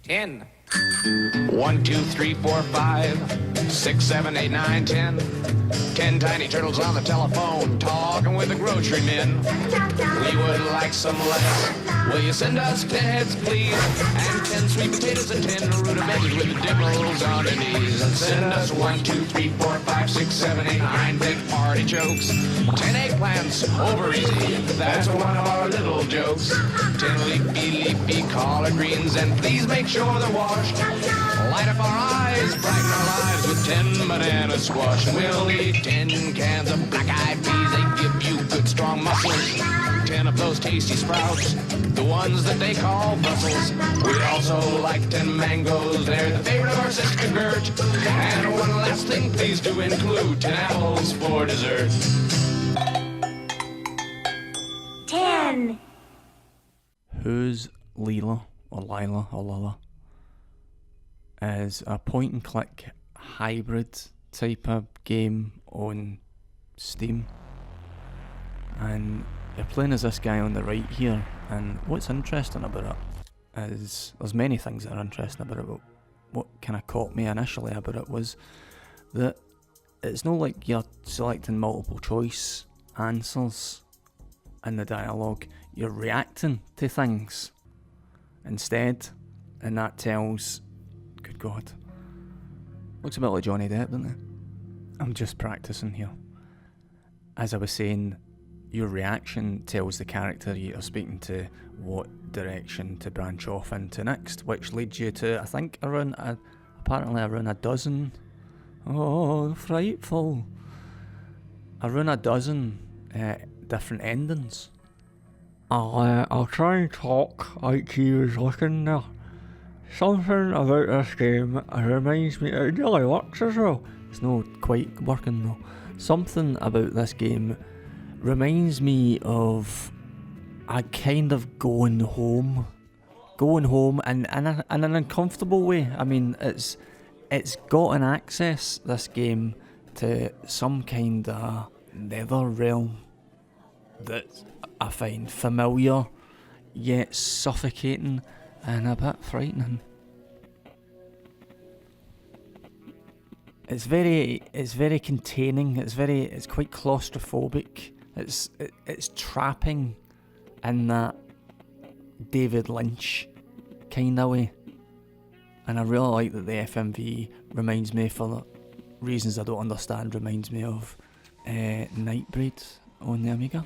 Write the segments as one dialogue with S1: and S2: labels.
S1: 10. 1, 2, 3, 4, 5, 6, 7, 8, 9, 10. 10 tiny turtles on the telephone, talking with the grocery men. We would like some lettuce. Will you send us 10 heads, please? And 10 sweet potatoes and 10 rutabagas with the dimples on their knees. And send us 1, 2, 3, 4, 5, 6, 7, 8, 9 big artichokes. 10 eggplants, over easy. That's one of our little jokes. 10 leafy collard greens, and please make sure they're washed. Light up our eyes, brighten our lives with 10 banana squash. And we'll eat 10 cans of black-eyed peas. They give you good, strong muscles. 10 of those tasty sprouts, the ones that they call Brussels. We'd also like 10 mangoes. They're the favorite of our sister Gert. And one last thing, please do include 10 apples for dessert.
S2: 10.
S3: Who's Leela, or Lila, or Lila? Is a point-and-click hybrid type of game on Steam, and you're playing as this guy on the right here. And what's interesting about it is there's many things that are interesting about it, but what kind of caught me initially about it was that it's not like you're selecting multiple choice answers in the dialogue, you're reacting to things instead, and that tells, good God, looks a bit like Johnny Depp, doesn't it? I'm just practicing here. As I was saying, your reaction tells the character you're speaking to what direction to branch off into next, which leads you to, I think, apparently around a dozen, oh, frightful, around a dozen different endings. I'll try and talk like he was looking there. Something about this game reminds me, it really works as well. It's not quite working though. Something about this game reminds me of a kind of going home in an uncomfortable way. I mean, it's got an access, this game, to some kind of nether realm that I find familiar yet suffocating and a bit frightening. It's very containing. It's quite claustrophobic. It's trapping in that David Lynch kind of way. And I really like that the FMV reminds me, for reasons I don't understand, reminds me of Nightbreed on the Amiga.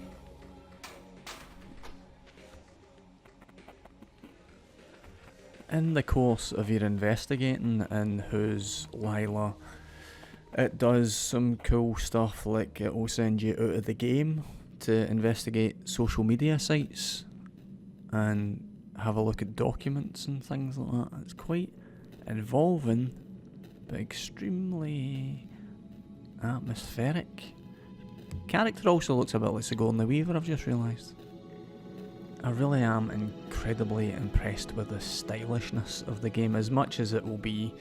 S3: In the course of your investigating in Who's Lila, it does some cool stuff, like it will send you out of the game to investigate social media sites and have a look at documents and things like that. It's quite involving, but extremely atmospheric. Character also looks a bit like Sigourney Weaver, I've just realised. I really am incredibly impressed with the stylishness of the game, as much as it will be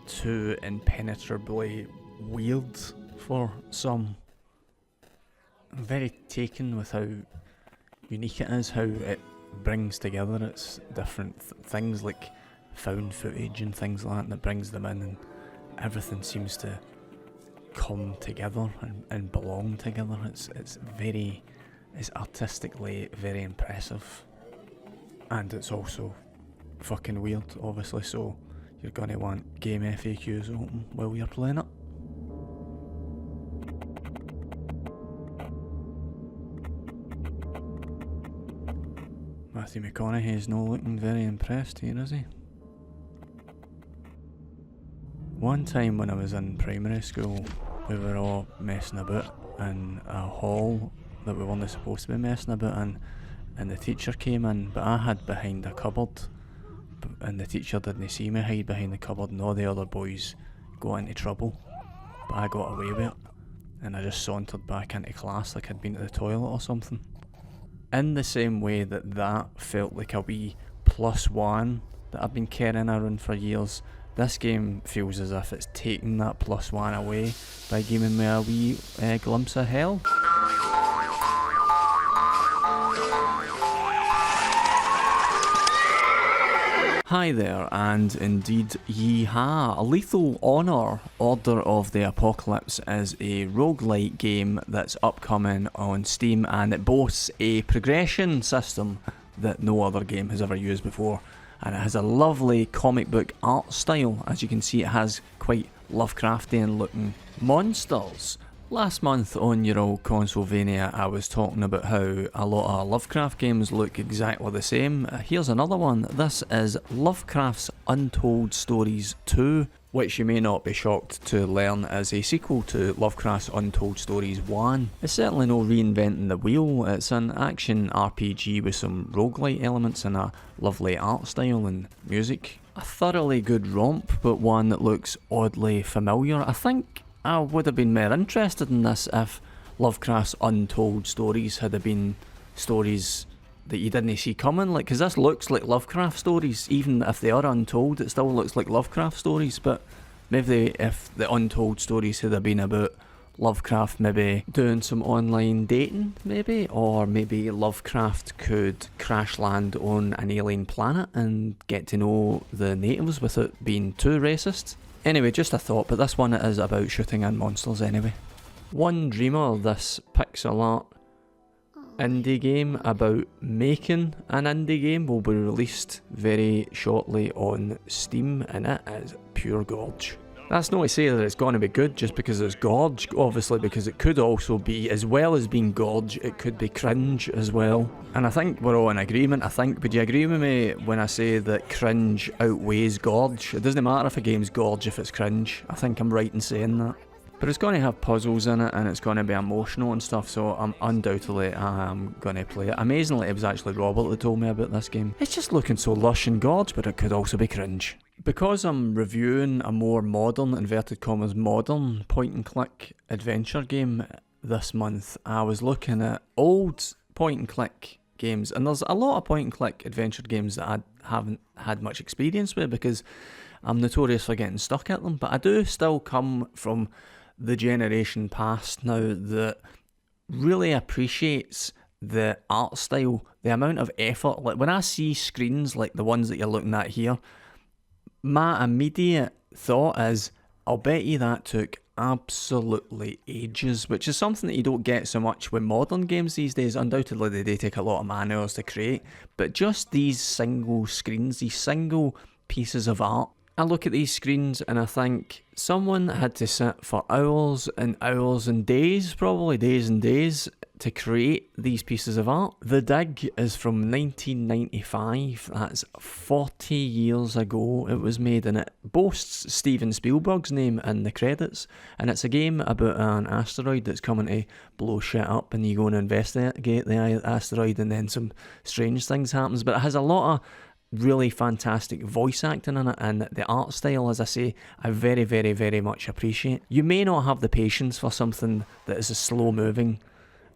S3: too impenetrably weird for some. I'm very taken with how unique it is, how it brings together its different things like found footage and things like that brings them in, and everything seems to come together and belong together. It's artistically very impressive, and it's also fucking weird, obviously, so you're going to want game FAQs open while you're playing it. Matthew McConaughey's not looking very impressed here, is he? One time when I was in primary school, we were all messing about in a hall that we weren't supposed to be messing about in, and the teacher came in, but I hid behind a cupboard, and the teacher didn't see me hide behind the cupboard, and all the other boys got into trouble, but I got away with it, and I just sauntered back into class like I'd been to the toilet or something. In the same way that felt like a wee +1 that I've been carrying around for years, this game feels as if it's taking that +1 away by giving me a wee glimpse of hell. Hi there, and indeed yee-ha. Lethal Honor Order of the Apocalypse is a roguelite game that's upcoming on Steam, and it boasts a progression system that no other game has ever used before. And it has a lovely comic book art style. As you can see, it has quite Lovecraftian looking monsters. Last month on your old Consolevania, I was talking about how a lot of Lovecraft games look exactly the same. Here's another one. This is Lovecraft's Untold Stories 2, which you may not be shocked to learn is a sequel to Lovecraft's Untold Stories 1. It's certainly no reinventing the wheel. It's an action RPG with some roguelite elements and a lovely art style and music. A thoroughly good romp, but one that looks oddly familiar. I think I would have been more interested in this if Lovecraft's Untold Stories had been stories that you didn't see coming, like, because this looks like Lovecraft stories. Even if they are untold, it still looks like Lovecraft stories. But maybe if the Untold Stories had been about Lovecraft maybe doing some online dating, maybe, or maybe Lovecraft could crash land on an alien planet and get to know the natives without being too racist. Anyway, just a thought, but this one is about shooting in monsters anyway. One Dreamer, this pixel art indie game about making an indie game, will be released very shortly on Steam, and it is pure gorge. That's not to say that it's going to be good just because it's gorge, obviously, because it could also be, as well as being gorge, it could be cringe as well. And I think we're all in agreement, would you agree with me when I say that cringe outweighs gorge? It doesn't matter if a game's gorge if it's cringe. I think I'm right in saying that. But it's going to have puzzles in it, and it's going to be emotional and stuff, so I'm undoubtedly going to play it. Amazingly, it was actually Robert that told me about this game. It's just looking so lush and gorge, but it could also be cringe. Because I'm reviewing a more modern, inverted commas, modern point-and-click adventure game this month, I was looking at old point-and-click games, and there's a lot of point-and-click adventure games that I haven't had much experience with because I'm notorious for getting stuck at them, but I do still come from the generation past now that really appreciates the art style, the amount of effort. Like when I see screens like the ones that you're looking at here, my immediate thought is, I'll bet you that took absolutely ages, which is something that you don't get so much with modern games these days. Undoubtedly they do take a lot of man-hours to create, but just these single screens, these single pieces of art, I look at these screens and I think someone had to sit for hours and hours and days, probably days and days, to create these pieces of art. The Dig is from 1995, that's 40 years ago it was made, and it boasts Steven Spielberg's name in the credits, and it's a game about an asteroid that's coming to blow shit up, and you go and investigate the asteroid, and then some strange things happens, but it has a lot of really fantastic voice acting in it, and the art style, as I say, I very, very, very much appreciate. You may not have the patience for something that is slow moving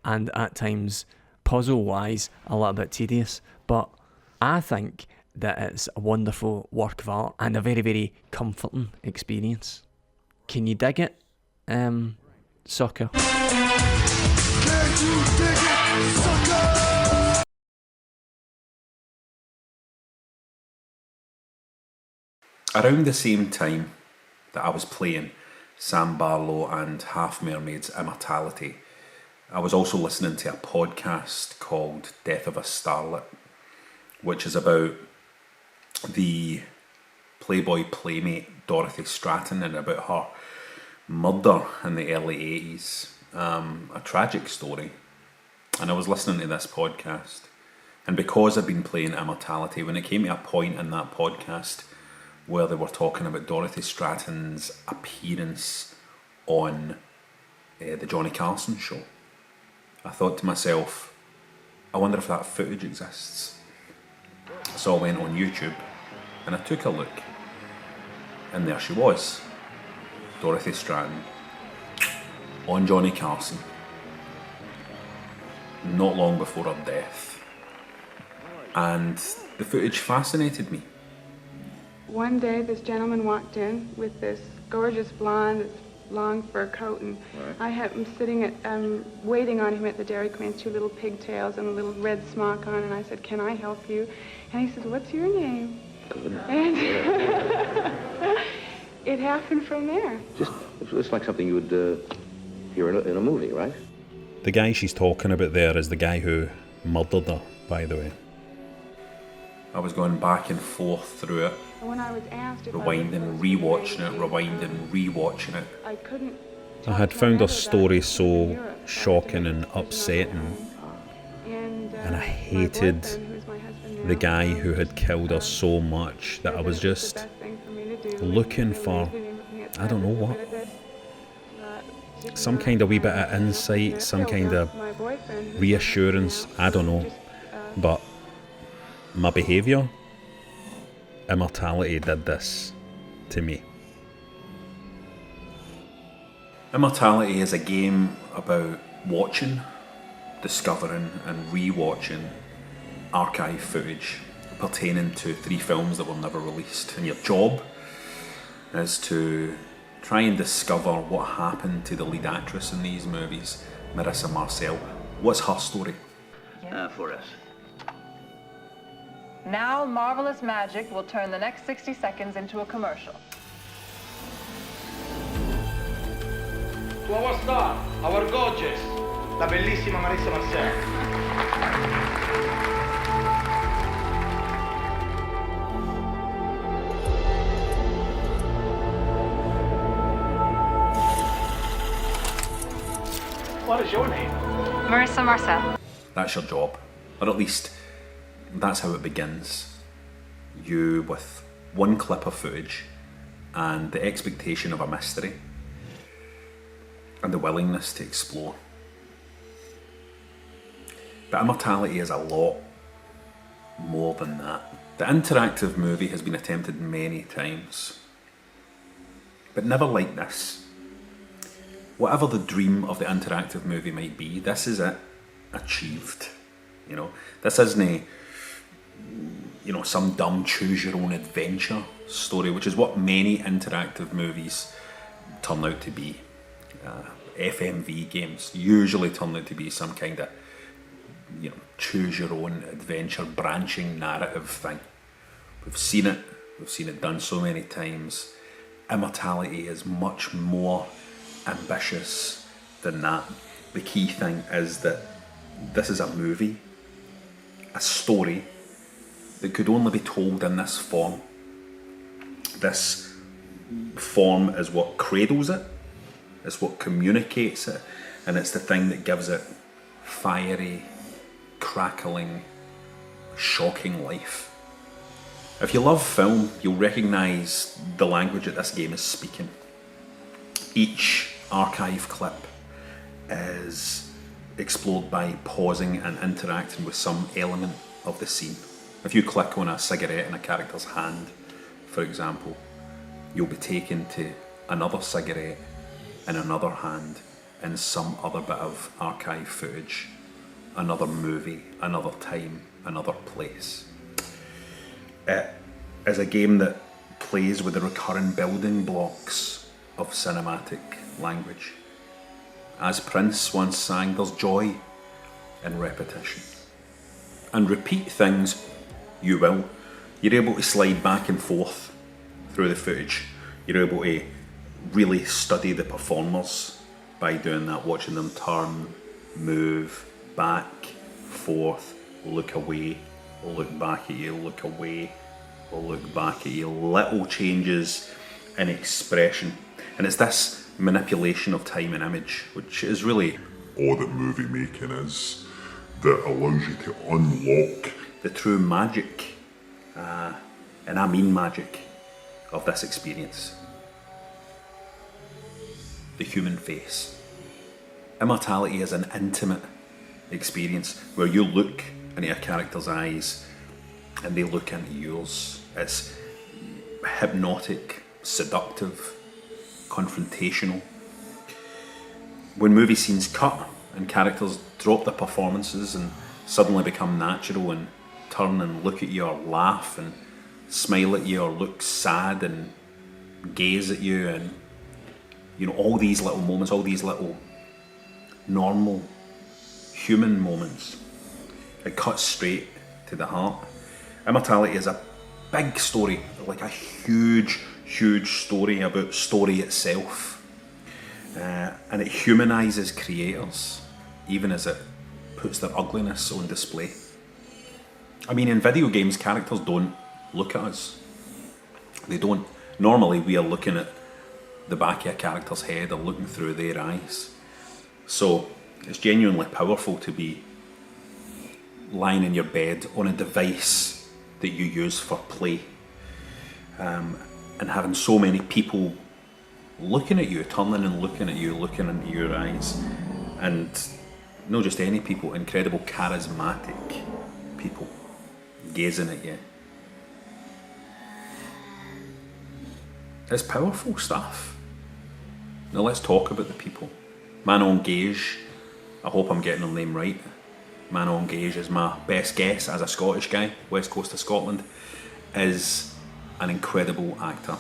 S3: and at times puzzle wise a little bit tedious, but I think that it's a wonderful work of art and a very, very comforting experience. Can you dig it, sucker?
S4: Can you dig it, sucker? Around the same time that I was playing Sam Barlow and Half Mermaid's Immortality, I was also listening to a podcast called Death of a Starlet, which is about the Playboy playmate Dorothy Stratton and about her murder in the early 80s. A tragic story. And I was listening to this podcast, and because I've been playing Immortality, when it came to a point in that podcast where they were talking about Dorothy Stratton's appearance on the Johnny Carson show, I thought to myself, I wonder if that footage exists. So I went on YouTube and I took a look, and there she was, Dorothy Stratton on Johnny Carson, not long before her death, and the footage fascinated me.
S5: One day this gentleman walked in with this gorgeous blonde, long fur coat, and I had him sitting at, waiting on him at the Dairy Queen, 2 little pigtails and a little red smock on, and I said, "Can I help you?" And he says, "What's your name?"
S6: good.
S5: And it happened from there.
S6: It's like something you would hear in a movie, right?
S4: The guy she's talking about there is the guy who murdered her, by the way. I was going back and forth through it,
S5: When I was asked if
S4: rewinding, rewatching it, rewinding, rewatching it.
S5: I couldn't.
S4: I had found her story so shocking and upsetting, and I hated the guy who had killed her so much that I was just looking for, I don't know what, some kind of wee bit of insight, some kind of reassurance, I don't know, but my behaviour, Immortality did this to me. Immortality is a game about watching, discovering and re-watching archive footage pertaining to 3 films that were never released. And your job is to try and discover what happened to the lead actress in these movies, Marissa Marcel. What's her story?
S6: For us.
S7: Now, marvelous magic will turn the next 60 seconds into a commercial.
S8: To our star, our gorgeous, la bellissima Marissa Marcel. What is your name?
S7: Marissa Marcel.
S4: That's your job, or at least that's how it begins. You with one clip of footage and the expectation of a mystery and the willingness to explore. But Immortality is a lot more than that. The interactive movie has been attempted many times, but never like this. Whatever the dream of the interactive movie might be, this is it achieved. You know, this isn't some dumb choose your own adventure story, which is what many interactive movies turn out to be. FMV games usually turn out to be some kind of choose your own adventure branching narrative thing. We've seen it done so many times. Immortality is much more ambitious than that. The key thing is that this is a movie, a story that could only be told in this form. This form is what cradles it, it's what communicates it, and it's the thing that gives it fiery, crackling, shocking life. If you love film, you'll recognise the language that this game is speaking. Each archive clip is explored by pausing and interacting with some element of the scene. If you click on a cigarette in a character's hand, for example, you'll be taken to another cigarette in another hand in some other bit of archive footage, another movie, another time, another place. It is a game that plays with the recurring building blocks of cinematic language. As Prince once sang, there's joy in repetition. And repeat things you will. You're able to slide back and forth through the footage. You're able to really study the performers by doing that, watching them turn, move, back, forth, look away, look back at you, look away, look back at you. Little changes in expression. And it's this manipulation of time and image, which is really
S9: all that movie making is, that allows you to unlock
S4: the true magic, and I mean magic, of this experience. The human face. Immortality is an intimate experience where you look into a character's eyes and they look into yours. It's hypnotic, seductive, confrontational. When movie scenes cut and characters drop their performances and suddenly become natural and turn and look at you or laugh and smile at you or look sad and gaze at you, and all these little moments, all these little normal human moments, it cuts straight to the heart. Immortality is a big story, like a huge story about story itself, and it humanises creators, even as it puts their ugliness on display. I mean, in video games, characters don't look at us. They don't. Normally, we are looking at the back of a character's head or looking through their eyes. So it's genuinely powerful to be lying in your bed on a device that you use for play, and having so many people looking at you, turning and looking at you, looking into your eyes, and not just any people, incredible charismatic people gazing at you. It's powerful stuff. Now let's talk about the people. Manon Gage, I hope I'm getting her name right. Manon Gage is my best guess as a Scottish guy, west coast of Scotland, is an incredible actor.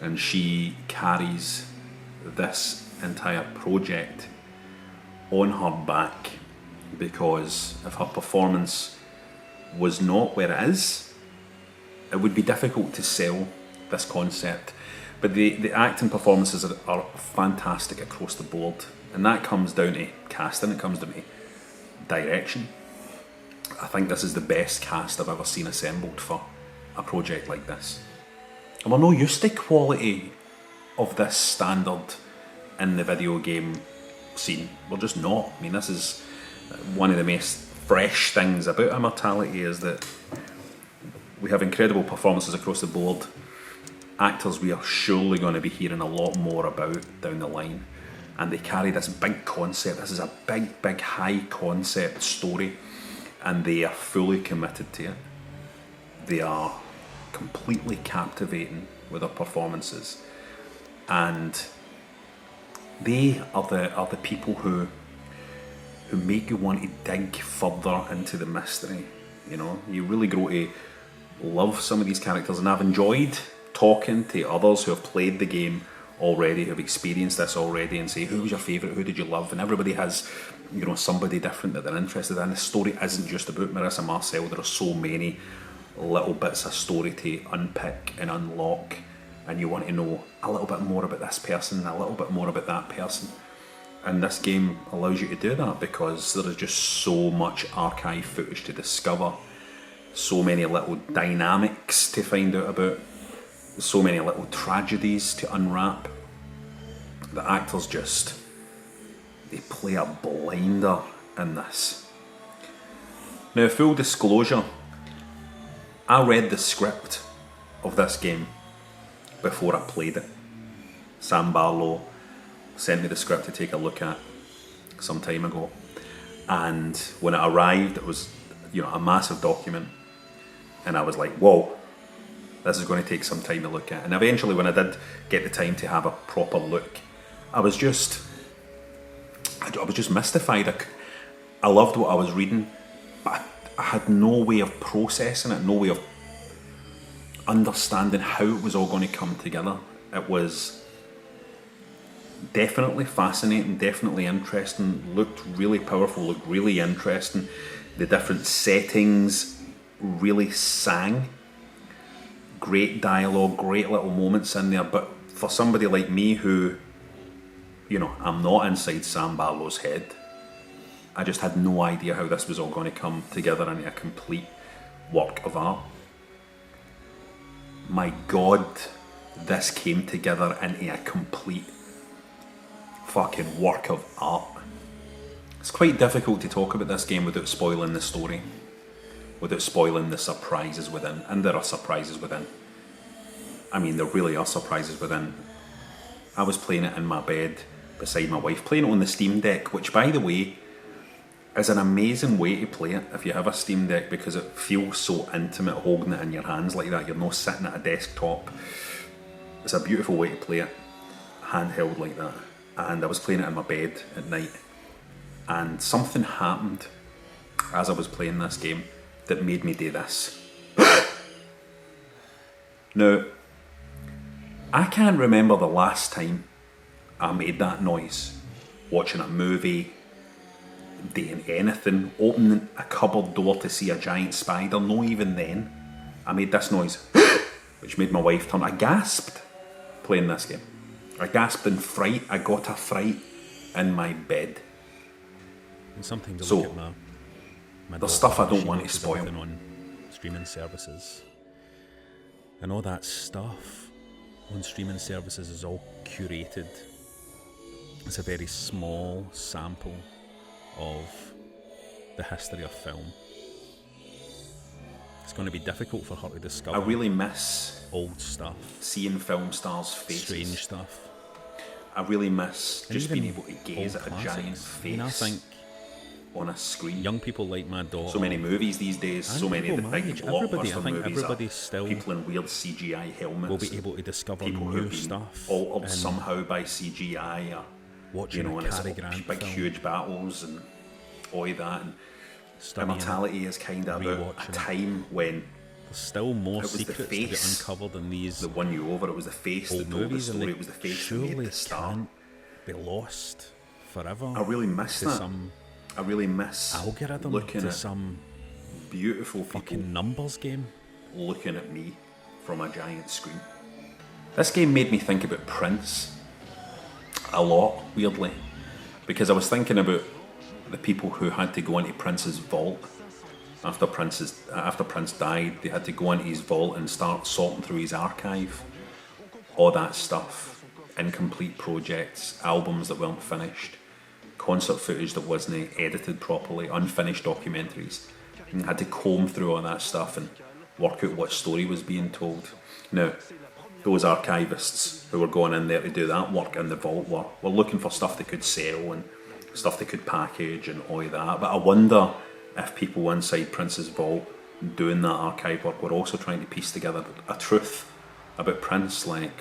S4: And she carries this entire project on her back, because if her performance was not where it is, it would be difficult to sell this concept. But the acting performances are fantastic across the board, and that comes down to casting, it comes down to direction. I think this is the best cast I've ever seen assembled for a project like this. And we're not used to quality of this standard in the video game scene. We're just not. I mean, this is one of the most fresh things about Immortality, is that we have incredible performances across the board. Actors we are surely going to be hearing a lot more about down the line, and they carry this big concept. This is a big high concept story, and they are fully committed to it. They are completely captivating with their performances, and they are the people who make you want to dig further into the mystery. You know, you really grow to love some of these characters, and I've enjoyed talking to others who have played the game already, who have experienced this already, and say, who was your favourite, who did you love? And everybody has, you know, somebody different that they're interested in. The story isn't just about Marissa Marcel. There are so many little bits of story to unpick and unlock, and you want to know a little bit more about this person, a little bit more about that person. And this game allows you to do that, because there is just so much archive footage to discover, so many little dynamics to find out about, so many little tragedies to unwrap. The actors just, they play a blinder in this. Now, full disclosure, I read the script of this game before I played it. Sam Barlow sent me the script to take a look at some time ago, and when it arrived, it was, you know, a massive document, and I was like, whoa, this is going to take some time to look at. And eventually, when I did get the time to have a proper look, I was just mystified. I loved what I was reading, but I had no way of processing it, no way of understanding how it was all going to come together. It was definitely fascinating, definitely interesting, looked really powerful, looked really interesting. The different settings really sang. Great dialogue, great little moments in there, but for somebody like me who, you know, I'm not inside Sam Barlow's head, I just had no idea how this was all going to come together into a complete work of art. My God, this came together into a complete fucking work of art. It's quite difficult to talk about this game without spoiling the story, without spoiling the surprises within, and there are surprises within. I mean, there really are surprises within. I was playing it in my bed beside my wife, playing it on the Steam Deck, which, by the way, is an amazing way to play it if you have a Steam Deck, because it feels so intimate holding it in your hands like that. You're not sitting at a desktop. It's a beautiful way to play it, handheld like that. And I was playing it in my bed at night, and something happened as I was playing this game that made me do this. Now, I can't remember the last time I made that noise, watching a movie, doing anything, opening a cupboard door to see a giant spider. No, even then. I made this noise, which made my wife turn. I gasped playing this game. I gasped in fright. I got a fright in my bed.
S10: And sometimes I
S4: So,
S10: look at my
S4: there's stuff I don't
S10: she
S4: want to
S10: watches
S4: spoil.
S10: everything on streaming services. And all that stuff on streaming services is all curated. It's a very small sample of the history of film. It's going to be difficult for her to discover.
S4: I really miss
S10: old stuff,
S4: seeing film stars' faces.
S10: strange stuff.
S4: I really miss
S10: And
S4: just
S10: even
S4: being able to gaze
S10: old
S4: at a giant
S10: classics.
S4: face
S10: I think
S4: on a screen.
S10: young people like my daughter.
S4: So many movies these days,
S10: and
S4: so many of the
S10: people my
S4: big
S10: age, everybody,
S4: blockbuster
S10: I think
S4: movies
S10: everybody
S4: are
S10: still
S4: people in weird CGI helmets.
S10: will be able to discover
S4: people
S10: new
S4: who've been
S10: stuff.
S4: altered
S10: and
S4: somehow by CGI, or
S10: watching
S4: and
S10: a
S4: it's
S10: Cary
S4: all
S10: Grant
S4: big
S10: film.
S4: huge battles and all of that. And
S10: studying
S4: Immortality is kind of about a
S10: rewatching it.
S4: time when
S10: There's still more
S4: it was the
S10: secrets to get
S4: face
S10: uncovered in these
S4: that won you over. It was the face that
S10: old
S4: told the
S10: movies, and
S4: story.
S10: they
S4: It was the face that
S10: surely
S4: made the star.
S10: can't be lost forever.
S4: I really miss
S10: to
S4: that.
S10: some
S4: I really miss
S10: algorithm,
S4: looking
S10: to
S4: at
S10: some
S4: beautiful people
S10: fucking numbers game.
S4: looking at me from a giant screen. This game made me think about Prince a lot, weirdly, because I was thinking about the people who had to go into Prince's vault after Prince died. They had to go into his vault and start sorting through his archive, all that stuff, incomplete projects, albums that weren't finished, concert footage that wasn't edited properly, unfinished documentaries, and had to comb through all that stuff and work out what story was being told. Now, those archivists who were going in there to do that work in the vault were looking for stuff they could sell and stuff they could package and all of that. But I wonder if people inside Prince's vault doing that archive work were also trying to piece together a truth about Prince, like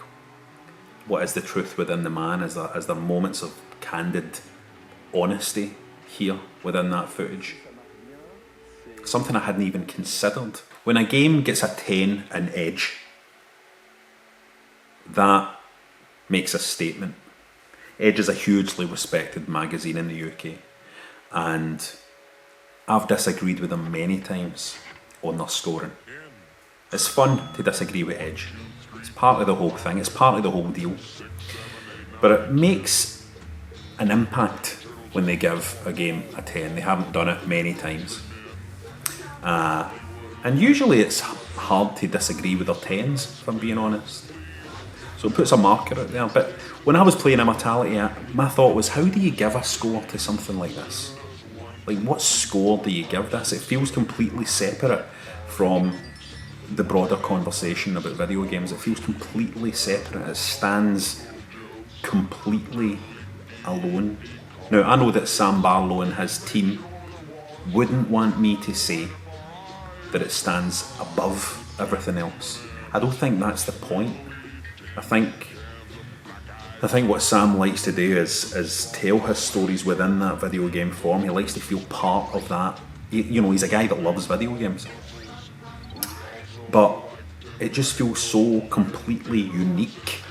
S4: what is the truth within the man? Is there moments of candid honesty here within that footage? Something I hadn't even considered. When a game gets a 10 in Edge, that makes a statement. Edge is a hugely respected magazine in the UK, and I've disagreed with them many times on their scoring. It's fun to disagree with Edge. It's part of the whole thing, it's part of the whole deal. But it makes an impact when they give a game a 10. They haven't done it many times. And usually it's hard to disagree with their 10s, if I'm being honest. So it puts a marker out there. But when I was playing Immortality, my thought was, how do you give a score to something like this? Like, what score do you give this? It feels completely separate from the broader conversation about video games. It feels completely separate. It stands completely alone. Now, I know that Sam Barlow and his team wouldn't want me to say that it stands above everything else. I don't think that's the point. I think what Sam likes to do is tell his stories within that video game form. He likes to feel part of that. He's a guy that loves video games. But it just feels so completely unique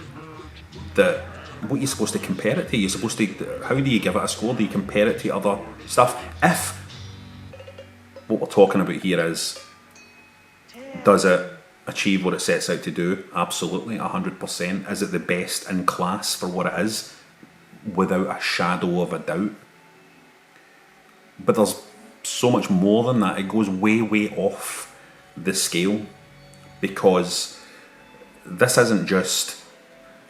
S4: that what you're supposed to compare it to, how do you give it a score? Do you compare it to other stuff? If what we're talking about here is, does it achieve what it sets out to do? Absolutely, 100%. Is it the best in class for what it is? Without a shadow of a doubt. But there's so much more than that. It goes way, way off the scale, because this isn't just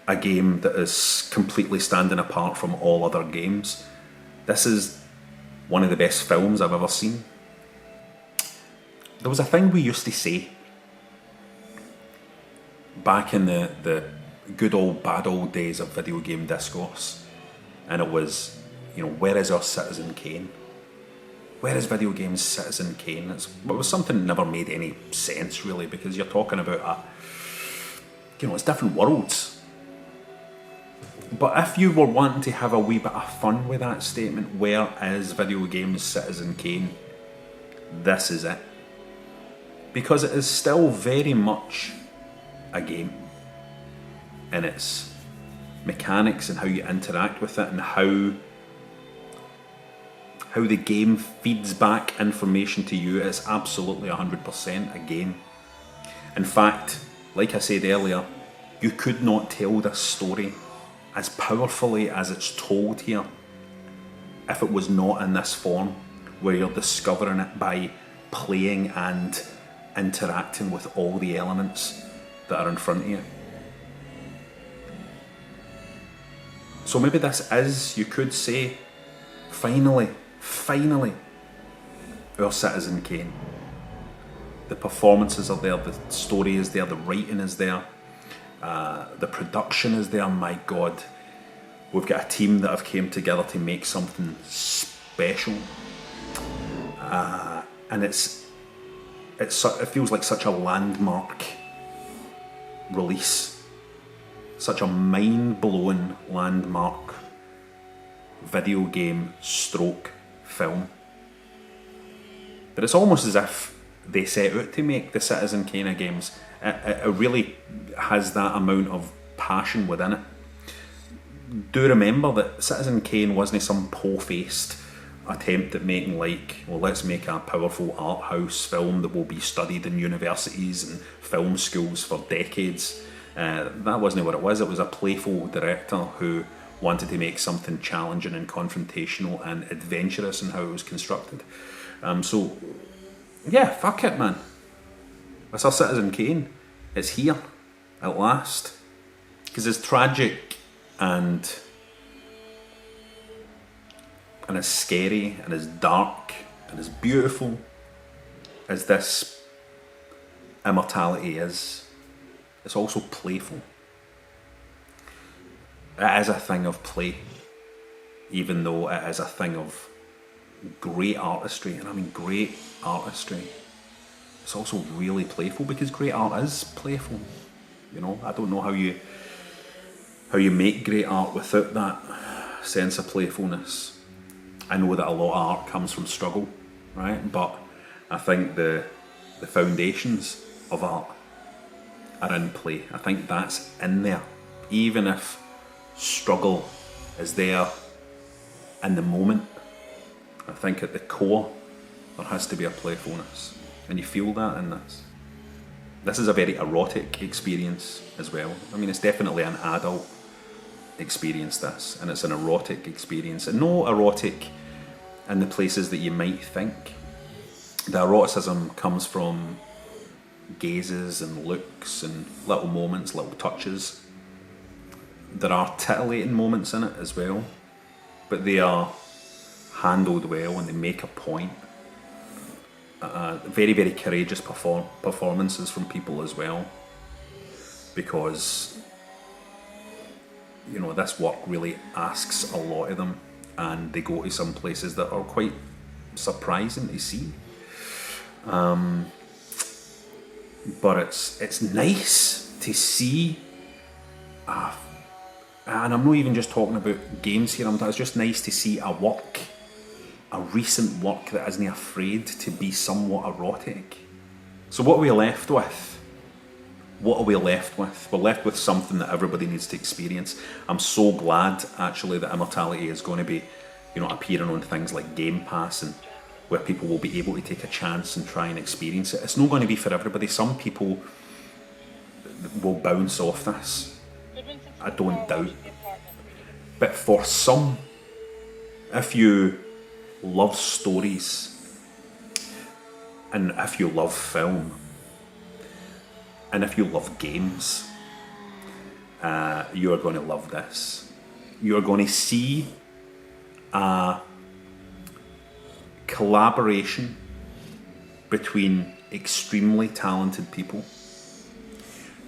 S4: a game that is completely standing apart from all other games. This is one of the best films I've ever seen. There was a thing we used to say back in the good old bad old days of video game discourse, and it was, where is our Citizen Kane? Where is video games Citizen Kane? It was something that never made any sense, really, because you're talking about it's different worlds. But if you were wanting to have a wee bit of fun with that statement, where is video games Citizen Kane? This is it. Because it is still very much a game in its mechanics and how you interact with it and how the game feeds back information to you. It's absolutely 100% a game. In fact, like I said earlier, you could not tell this story as powerfully as it's told here if it was not in this form, where you're discovering it by playing and interacting with all the elements that are in front of you. So maybe this is, you could say, finally, our Citizen Kane. The performances are there, the story is there, the writing is there, the production is there. My God, we've got a team that have came together to make something special, and it feels like such a landmark release, such a mind-blowing landmark video game stroke film. But it's almost as if they set out to make the Citizen Kane games. It really has that amount of passion within it. Do remember that Citizen Kane wasn't some po-faced attempt at making let's make a powerful art house film that will be studied in universities and film schools for decades. That wasn't what it was. It was a playful director who wanted to make something challenging and confrontational and adventurous in how it was constructed. So yeah, fuck it, man. It's our Citizen Kane. It's here at last. Because as tragic and as scary and as dark and as beautiful as this Immortality is, it's also playful. It is a thing of play, even though it is a thing of great artistry, and I mean great artistry. It's also really playful, because great art is playful. You know, I don't know how you make great art without that sense of playfulness. I know that a lot of art comes from struggle, right? But I think the foundations of art are in play. I think that's in there, even if struggle is there in the moment. I think at the core there has to be a playfulness, and you feel that in this. This is a very erotic experience as well. I mean, it's definitely an adult experience, this, and it's an erotic experience, and no erotic in the places that you might think. The eroticism comes from gazes and looks and little moments, little touches. There are titillating moments in it as well, but they are handled well and they make a point. Very, very courageous performances from people as well, because you know, this work really asks a lot of them, and they go to some places that are quite surprising to see. But it's nice to see, and I'm not even just talking about games here, it's just nice to see a recent work that isn't afraid to be somewhat erotic. So what are we left with? We're left with something that everybody needs to experience. I'm so glad, actually, that Immortality is going to be, appearing on things like Game Pass, and where people will be able to take a chance and try and experience it. It's not going to be for everybody. Some people will bounce off this, I don't doubt. But for some, if you love stories, and if you love film, and if you love games, you are going to love this. You are going to see a collaboration between extremely talented people.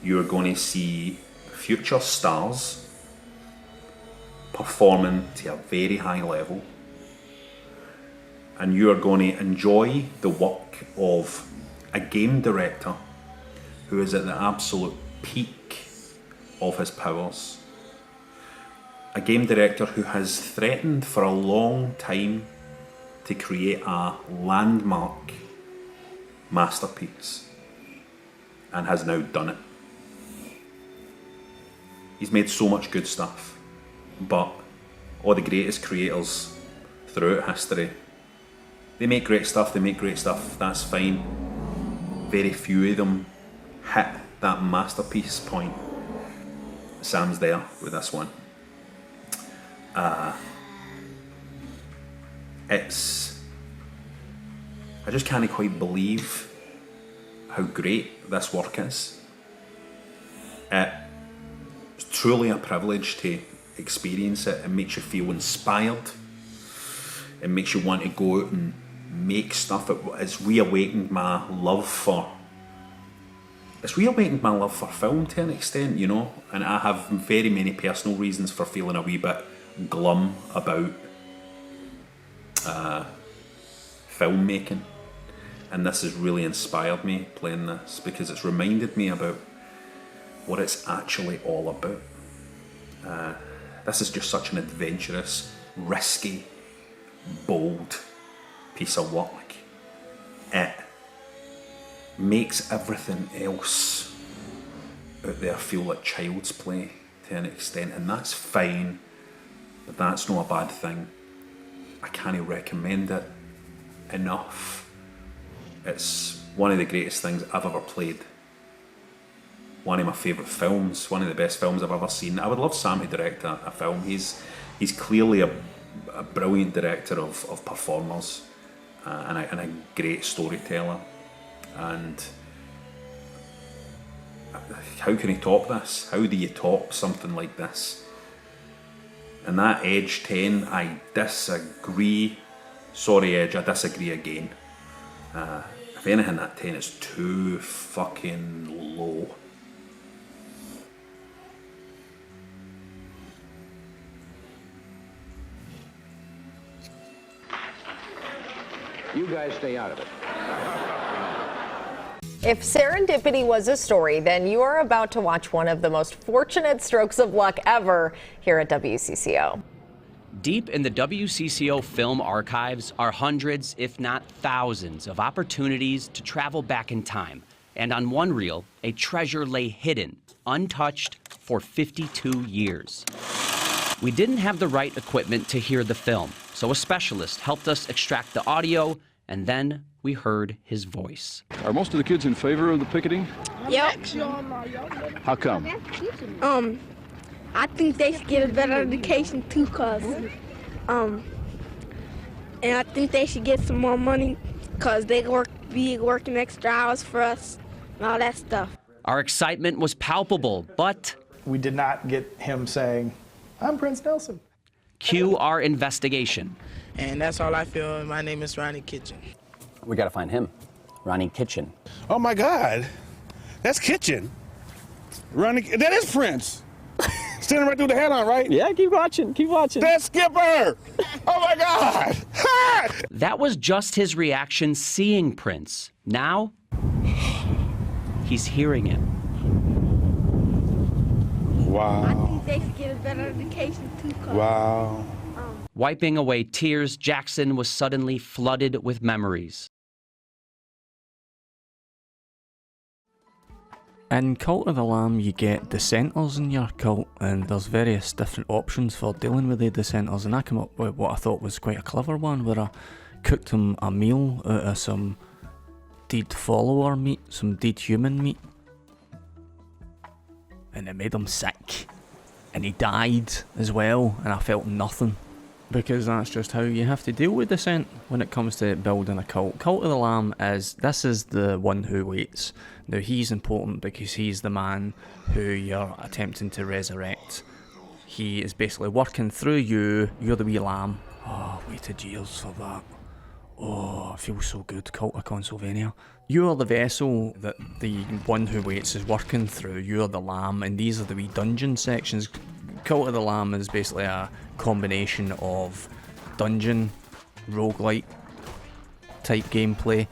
S4: You are going to see future stars performing to a very high level, and you are going to enjoy the work of a game director who is at the absolute peak of his powers. A game director who has threatened for a long time to create a landmark masterpiece, and has now done it. He's made so much good stuff, but all the greatest creators throughout history, they make great stuff, that's fine. Very few of them hit that masterpiece point. Sam's there with this one. I just can't quite believe how great this work is. It's truly a privilege to experience it. It makes you feel inspired. It makes you want to go out and make stuff. It's reawakened my love for film to an extent, you know, and I have very many personal reasons for feeling a wee bit glum about filmmaking, and this has really inspired me playing this, because it's reminded me about what it's actually all about. This is just such an adventurous, risky, bold piece of work. It makes everything else out there feel like child's play to an extent, and that's fine, but that's not a bad thing. I can't recommend it enough. It's one of the greatest things I've ever played. One of my favourite films, one of the best films I've ever seen. I would love Sam to direct a film. He's clearly a brilliant director of performers, and a great storyteller. And how can he top this? How do you top something like this? And that Edge 10, I disagree. Sorry, Edge, I disagree again. If anything, that 10 is too fucking low.
S6: You guys stay out of it.
S11: If serendipity was a story, then you are about to watch one of the most fortunate strokes of luck ever here at WCCO.
S12: Deep in the WCCO film archives are hundreds, if not thousands, of opportunities to travel back in time. And on one reel, a treasure lay hidden, untouched for 52 years. We didn't have the right equipment to hear the film, so a specialist helped us extract the audio, and then we heard his voice.
S13: Are most of the kids in favor of the picketing?
S14: Yep.
S13: How come?
S14: I think they should get a better education too, and I think they should get some more money, cause they be working extra hours for us and all that stuff.
S12: Our excitement was palpable, but
S15: we did not get him saying, "I'm Prince Nelson."
S12: Cue our investigation.
S16: And that's all I feel. My name is Ronnie Kitchen.
S17: We gotta find him, Ronnie Kitchen.
S18: Oh my God, that's Kitchen. Ronnie, that is Prince. Standing right through the head-on, right?
S17: Yeah, keep watching, keep watching.
S18: That's Skipper! Oh my God!
S12: That was just his reaction seeing Prince. Now, he's hearing it.
S18: Wow.
S14: I think they should get a better education too,
S18: Wow.
S12: Wiping away tears, Jackson was suddenly flooded with memories.
S3: In Cult of the Lamb, you get dissenters in your cult, and there's various different options for dealing with the dissenters, and I came up with what I thought was quite a clever one, where I cooked them a meal out of some dead follower meat, some dead human meat, and it made him sick, and he died as well, and I felt nothing. Because that's just how you have to deal with dissent when it comes to building a cult. Cult of the Lamb is the one who waits. Now he's important because he's the man who you're attempting to resurrect. He is basically working through you, you're the wee lamb. Oh, waited years for that. Oh, it feels so good, Cult of Consolevania. You are the vessel that the one who waits is working through, you're the lamb, and these are the wee dungeon sections. Cult of the Lamb is basically a combination of dungeon, roguelite type gameplay,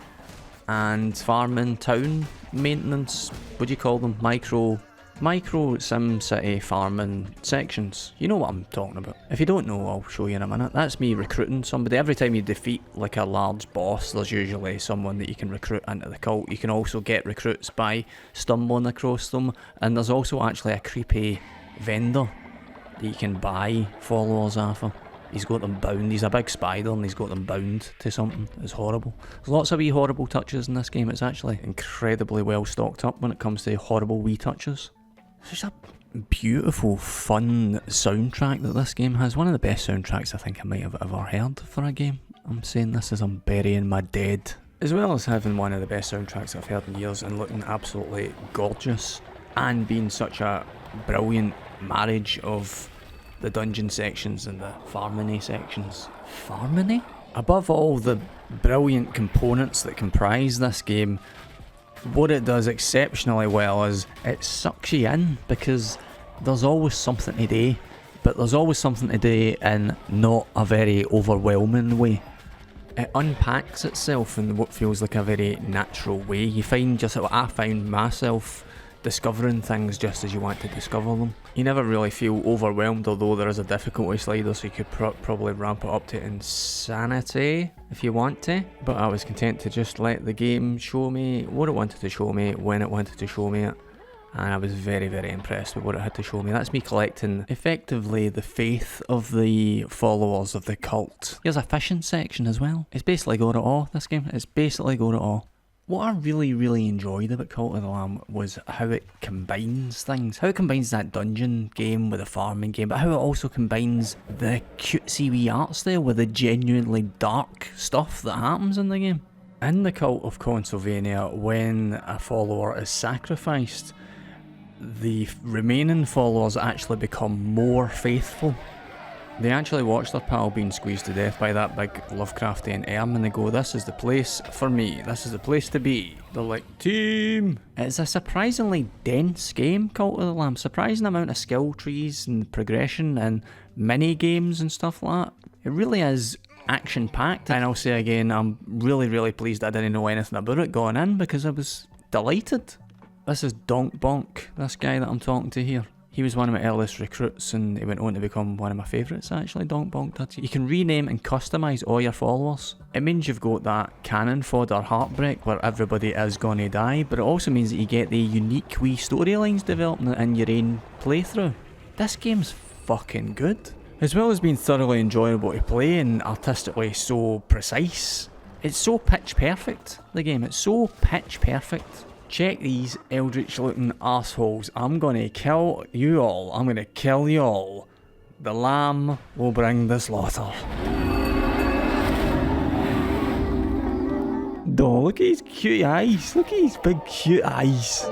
S3: and farming, town maintenance, what do you call them? Micro SimCity farming sections. You know what I'm talking about. If you don't know, I'll show you in a minute. That's me recruiting somebody. Every time you defeat like a large boss, there's usually someone that you can recruit into the cult. You can also get recruits by stumbling across them, and there's also actually a creepy vendor that you can buy followers off of. He's got them bound. He's a big spider and he's got them bound to something. It's horrible. There's lots of wee horrible touches in this game. It's actually incredibly well stocked up when it comes to horrible wee touches. It's just a beautiful, fun soundtrack that this game has. One of the best soundtracks I think I might have ever heard for a game. I'm saying this as I'm burying my dead. As well as having one of the best soundtracks I've heard in years and looking absolutely gorgeous and being such a brilliant marriage of the dungeon sections and the farming sections. Farming? Above all the brilliant components that comprise this game, what it does exceptionally well is it sucks you in, because there's always something to do, but there's always something to do in not a very overwhelming way. It unpacks itself in what feels like a very natural way. You find just what I found myself discovering things just as you want to discover them. You never really feel overwhelmed, although there is a difficulty slider, so you could probably ramp it up to insanity if you want to. But I was content to just let the game show me what it wanted to show me, when it wanted to show me it. And I was very, very impressed with what it had to show me. That's me collecting, effectively, the faith of the followers of the cult. Here's a fishing section as well. It's basically got it all, this game. It's basically got it all. What I really, really enjoyed about Cult of the Lamb was how it combines things. How it combines that dungeon game with a farming game, but how it also combines the cutesy wee art style with the genuinely dark stuff that happens in the game. In the Cult of Consolevania, when a follower is sacrificed, the remaining followers actually become more faithful. They actually watch their pal being squeezed to death by that big Lovecraftian arm and they go, this is the place for me, this is the place to be. They're like, team! It's a surprisingly dense game, Cult of the Lamb. Surprising amount of skill trees and progression and mini games and stuff like that. It really is action packed, and I'll say again, I'm really, really pleased I didn't know anything about it going in, because I was delighted. This is Donk Bonk, this guy that I'm talking to here. He was one of my earliest recruits and he went on to become one of my favourites actually, Donk Bonk did. You can rename and customise all your followers. It means you've got that cannon fodder heartbreak where everybody is gonna die, but it also means that you get the unique wee storylines developing in your own playthrough. This game's fucking good. As well as being thoroughly enjoyable to play and artistically so precise, it's so pitch perfect, the game. It's so pitch perfect. Check these eldritch looking assholes. I'm gonna kill you all. I'm gonna kill you all. The lamb will bring the slaughter. Oh, look at his cute eyes. Look at his big cute eyes.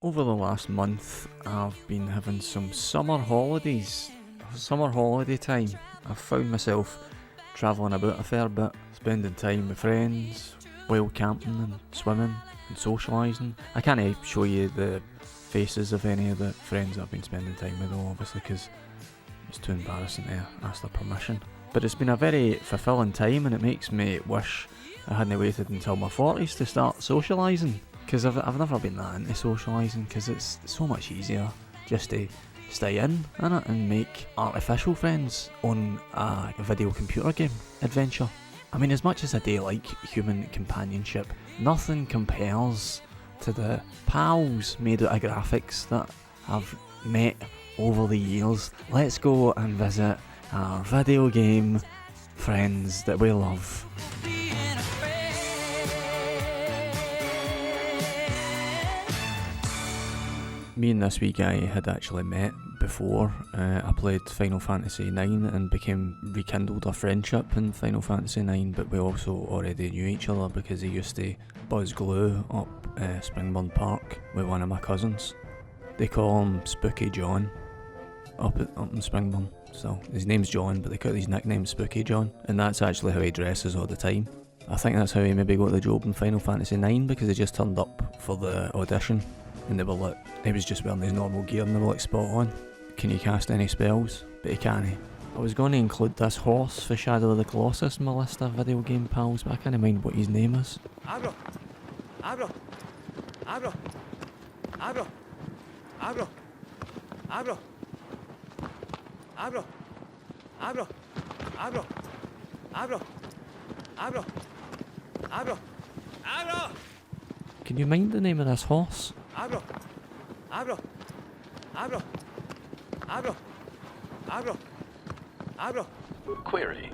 S3: Over the last month, I've been having some summer holidays. Summer holiday time. I've found myself travelling about a fair bit, spending time with friends, wild camping and swimming and socialising. I can't show you the faces of any of the friends I've been spending time with though, obviously, because it's too embarrassing to ask their permission. But it's been a very fulfilling time and it makes me wish I hadn't waited until my 40s to start socialising, because I've never been that into socialising, because it's so much easier just to stay in it and make artificial friends on a video computer game adventure. I mean, as much as I do like human companionship, nothing compares to the pals made out of graphics that I've met over the years. Let's go and visit our video game friends that we love. Me and this wee guy had actually met before. I played Final Fantasy IX and rekindled a friendship in Final Fantasy IX, but we also already knew each other because he used to buzz glue up Springburn Park with one of my cousins. They call him Spooky John up in Springburn. So his name's John, but they got his nickname Spooky John, and that's actually how he dresses all the time. I think that's how he maybe got the job in Final Fantasy IX, because he just turned up for the audition and they were like, he was just wearing his normal gear and they were like, spot on, can you cast any spells? But he can't. I was going to include this horse for Shadow of the Colossus in my list of video game pals, but I can't mind what his name is.
S8: Abro! Abro! Abro! Abro! Abro! Abro! Abro! Abro! Abro! Abro! Abro! Abro! Abro!
S3: Can you mind the name of this horse?
S8: Abro! Abro! Abro! Abro! Abro.
S19: Query.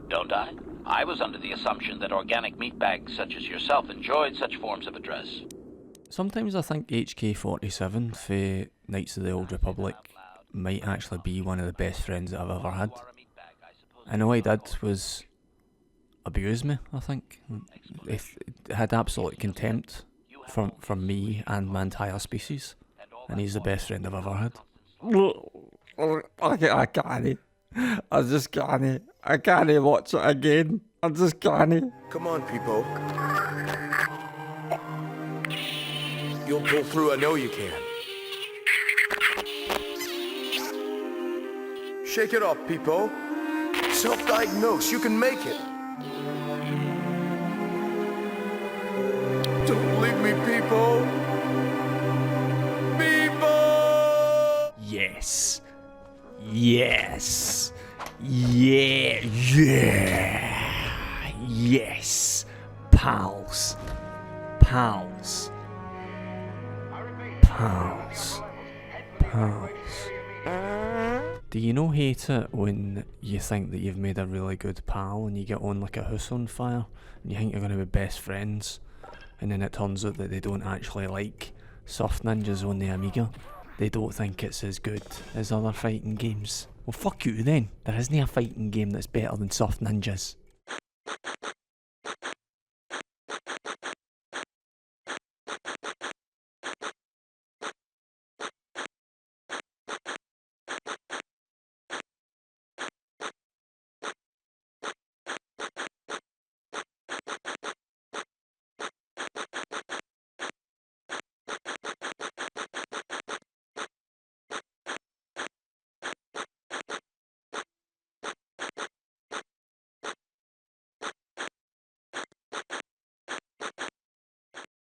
S19: Don't I? I was under the assumption that organic meat bags such as yourself enjoyed such forms of address.
S3: Sometimes I think HK-47 for Knights of the Old Republic might actually be one of the best friends that I've ever had. And all he did was abuse me, I think. He had absolute contempt from me and my entire species. And he's the best friend I've ever had.
S20: I can't. I just can't. I can't watch it again. I just can't.
S21: Come on, people. You'll pull through, I know you can. Shake it off, people. Self-diagnose, you can make it. Don't leave me, people. People!
S20: Yes. Yes. Yeah. Yeah. Yes. Pals. Pals. Pals. Pals.
S3: Do you not hate it when you think that you've made a really good pal and you get on like a house on fire and you think you're going to be best friends and then it turns out that they don't actually like Soft Ninjas on the Amiga? They don't think it's as good as other fighting games. Well, fuck you then. There isn't a fighting game that's better than Soft Ninjas.